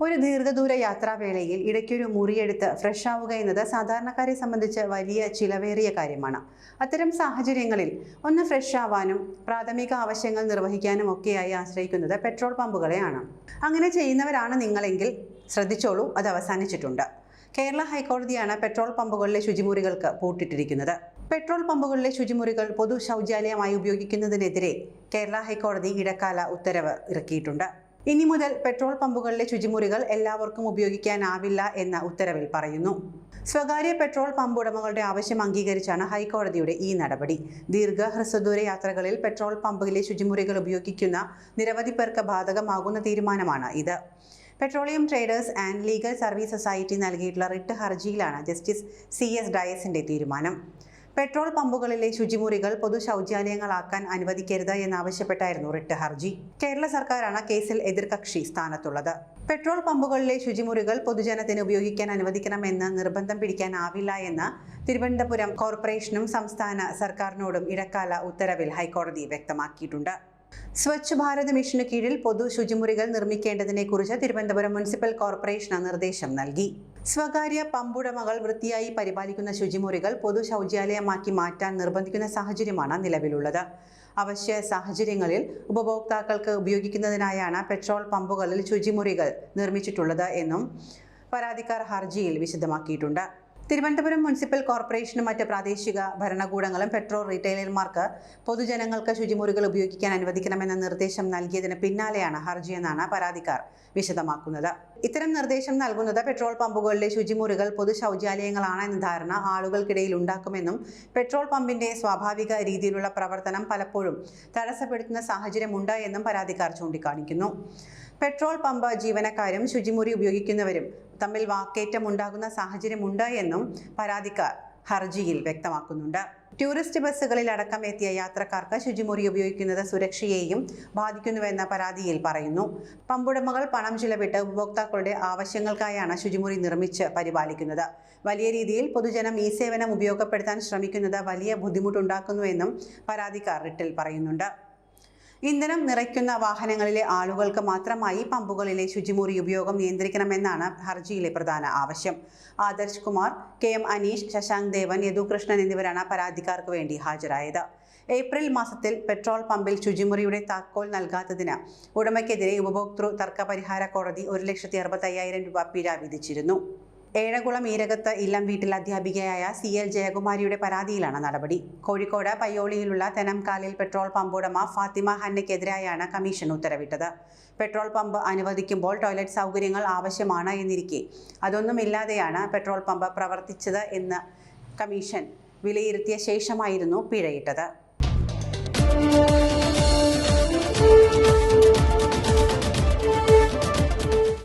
ഒരു ദീർഘദൂര യാത്രാവേളയിൽ ഇടയ്ക്കൊരു മുറിയെടുത്ത് ഫ്രഷ് ആവുക എന്നത് സാധാരണക്കാരെ സംബന്ധിച്ച് വലിയ ചിലവേറിയ കാര്യമാണ്. അത്തരം സാഹചര്യങ്ങളിൽ ഒന്ന് ഫ്രഷ് ആവാനും പ്രാഥമിക ആവശ്യങ്ങൾ നിർവഹിക്കാനും ഒക്കെയായി ആശ്രയിക്കുന്നത് പെട്രോൾ പമ്പുകളെയാണ്. അങ്ങനെ ചെയ്യുന്നവരാണ് നിങ്ങളെങ്കിൽ ശ്രദ്ധിച്ചോളൂ, അത് അവസാനിച്ചിട്ടുണ്ട്. കേരള ഹൈക്കോടതിയാണ് പെട്രോൾ പമ്പുകളിലെ ശുചിമുറികൾക്ക് പൂട്ടിട്ടിരിക്കുന്നത്. പെട്രോൾ പമ്പുകളിലെ ശുചിമുറികൾ പൊതു ശൗചാലയമായി ഉപയോഗിക്കുന്നതിനെതിരെ കേരള ഹൈക്കോടതി ഇടക്കാല ഉത്തരവ് ഇറക്കിയിട്ടുണ്ട്. ഇനി മുതൽ പെട്രോൾ പമ്പുകളിലെ ശുചിമുറികൾ എല്ലാവർക്കും ഉപയോഗിക്കാനാവില്ല എന്ന ഉത്തരവിൽ പറയുന്നു. സ്വകാര്യ പെട്രോൾ പമ്പ് ഉടമകളുടെ ആവശ്യം അംഗീകരിച്ചാണ് ഹൈക്കോടതിയുടെ ഈ നടപടി. ഹ്രസ്വദൂര യാത്രകളിൽ പെട്രോൾ പമ്പിലെ ശുചിമുറികൾ ഉപയോഗിക്കുന്ന നിരവധി പേർക്ക് ബാധകമാകുന്ന തീരുമാനമാണ് ഇത്. Petroleum traders and legal service society നൽകിയിട്ടുള്ള റിട്ട് ഹർജിയിലാണ് ജസ്റ്റിസ് CS ഡയസിന്റെ തീരുമാനം. പെട്രോൾ പമ്പുകളിലെ ശുചിമുറികൾ പൊതു ശൗചാലയങ്ങളാക്കാൻ അനുവദിക്കരുത് എന്നാവശ്യപ്പെട്ടായിരുന്നു റിട്ട് ഹർജി. കേരള സർക്കാരാണ് കേസിൽ എതിർകക്ഷി സ്ഥാനത്തുള്ളത്. പെട്രോൾ പമ്പുകളിലെ ശുചിമുറികൾ പൊതുജനത്തിന് ഉപയോഗിക്കാൻ അനുവദിക്കണമെന്ന് നിർബന്ധം പിടിക്കാനാവില്ല എന്ന് തിരുവനന്തപുരം കോർപ്പറേഷനും സംസ്ഥാന സർക്കാരിനോടും ഇടക്കാല ഉത്തരവിൽ ഹൈക്കോടതി വ്യക്തമാക്കിയിട്ടുണ്ട്. സ്വച്ഛ് ഭാരത് മിഷന് കീഴിൽ പൊതു ശുചിമുറികൾ നിർമ്മിക്കേണ്ടതിനെ കുറിച്ച് തിരുവനന്തപുരം മുനിസിപ്പൽ കോർപ്പറേഷന് നിർദ്ദേശം നൽകി. സ്വകാര്യ പമ്പുടമകൾ വൃത്തിയായി പരിപാലിക്കുന്ന ശുചിമുറികൾ പൊതു ശൗചാലയമാക്കി മാറ്റാൻ നിർബന്ധിക്കുന്ന സാഹചര്യമാണ് നിലവിലുള്ളത്. അവശ്യ സാഹചര്യങ്ങളിൽ ഉപഭോക്താക്കൾക്ക് ഉപയോഗിക്കുന്നതിനായാണ് പെട്രോൾ പമ്പുകളിൽ ശുചിമുറികൾ നിർമ്മിച്ചിട്ടുള്ളത് എന്നും പരാതിക്കാർ ഹർജിയിൽ വിശദമാക്കിയിട്ടുണ്ട്. തിരുവനന്തപുരം മുനിസിപ്പൽ കോർപ്പറേഷനും മറ്റ് പ്രാദേശിക ഭരണകൂടങ്ങളും പെട്രോൾ റീറ്റെയിലർമാർക്ക് പൊതുജനങ്ങൾക്ക് ശുചിമുറികൾ ഉപയോഗിക്കാൻ അനുവദിക്കണമെന്ന നിർദ്ദേശം നൽകിയതിന് പിന്നാലെയാണ് ഹർജിയെന്നാണ് പരാതിക്കാർ വിശദമാക്കുന്നത്. ഇത്തരം നിർദ്ദേശം നൽകുന്നത് പെട്രോൾ പമ്പുകളിലെ ശുചിമുറികൾ പൊതു ശൗചാലയങ്ങളാണ് എന്ന ധാരണ ആളുകൾക്കിടയിൽ ഉണ്ടാക്കുമെന്നും പെട്രോൾ പമ്പിന്റെ സ്വാഭാവിക രീതിയിലുള്ള പ്രവർത്തനം പലപ്പോഴും തടസ്സപ്പെടുത്തുന്ന സാഹചര്യമുണ്ട് എന്നും പരാതിക്കാർ ചൂണ്ടിക്കാണിക്കുന്നു. പെട്രോൾ പമ്പ് ജീവനക്കാരും ശുചിമുറി ഉപയോഗിക്കുന്നവരും തമ്മിൽ വാക്കേറ്റം ഉണ്ടാകുന്ന സാഹചര്യമുണ്ട് എന്നും പരാതിക്കാർ ഹർജിയിൽ വ്യക്തമാക്കുന്നുണ്ട്. ടൂറിസ്റ്റ് ബസ്സുകളിൽ അടക്കം എത്തിയ യാത്രക്കാർക്ക് ശുചിമുറി ഉപയോഗിക്കുന്നത് സുരക്ഷയെയും ബാധിക്കുന്നുവെന്ന പരാതിയിൽ പറയുന്നു. പമ്പുടമകൾ പണം ചിലവിട്ട് ഉപഭോക്താക്കളുടെ ആവശ്യങ്ങൾക്കായാണ് ശുചിമുറി നിർമ്മിച്ച് പരിപാലിക്കുന്നത്. വലിയ രീതിയിൽ പൊതുജനം ഈ സേവനം ഉപയോഗപ്പെടുത്താൻ ശ്രമിക്കുന്നത് വലിയ ബുദ്ധിമുട്ടുണ്ടാക്കുന്നുവെന്നും പരാതിക്കാർ റിട്ടിൽ പറയുന്നുണ്ട്. ഇന്ധനം നിറയ്ക്കുന്ന വാഹനങ്ങളിലെ ആളുകൾക്ക് മാത്രമായി പമ്പുകളിലെ ശുചിമുറി ഉപയോഗം നിയന്ത്രിക്കണമെന്നാണ് ഹർജിയിലെ പ്രധാന ആവശ്യം. ആദർശ് കുമാർ, KM അനീഷ്, ശശാങ്ക് ദേവൻ, യദുകൃഷ്ണൻ എന്നിവരാണ് പരാതിക്കാർക്ക് വേണ്ടി ഹാജരായത്. ഏപ്രിൽ മാസത്തിൽ പെട്രോൾ പമ്പിൽ ശുചിമുറിയുടെ താക്കോൽ നൽകാത്തതിന് ഉടമയ്ക്കെതിരെ ഉപഭോക്തൃ തർക്ക പരിഹാര കോടതി 1,65,000 രൂപ പിഴ വിധിച്ചിരുന്നു. ഏഴകുളം ഈരകത്ത് ഇല്ലം വീട്ടിൽ അധ്യാപികയായ CL ജയകുമാരിയുടെ പരാതിയിലാണ് നടപടി. കോഴിക്കോട് പയ്യോളിയിലുള്ള തെനംകാലിൽ പെട്രോൾ പമ്പ് ഉടമ ഫാത്തിമ ഹന്നയ്ക്കെതിരെയാണ് കമ്മീഷൻ ഉത്തരവിട്ടത്. പെട്രോൾ പമ്പ് അനുവദിക്കുമ്പോൾ ടോയ്ലറ്റ് സൗകര്യങ്ങൾ ആവശ്യമാണ് എന്നിരിക്കെ അതൊന്നുമില്ലാതെയാണ് പെട്രോൾ പമ്പ് പ്രവർത്തിച്ചത് എന്ന് കമ്മീഷൻ വിലയിരുത്തിയ ശേഷമായിരുന്നു പിഴയിട്ടത്.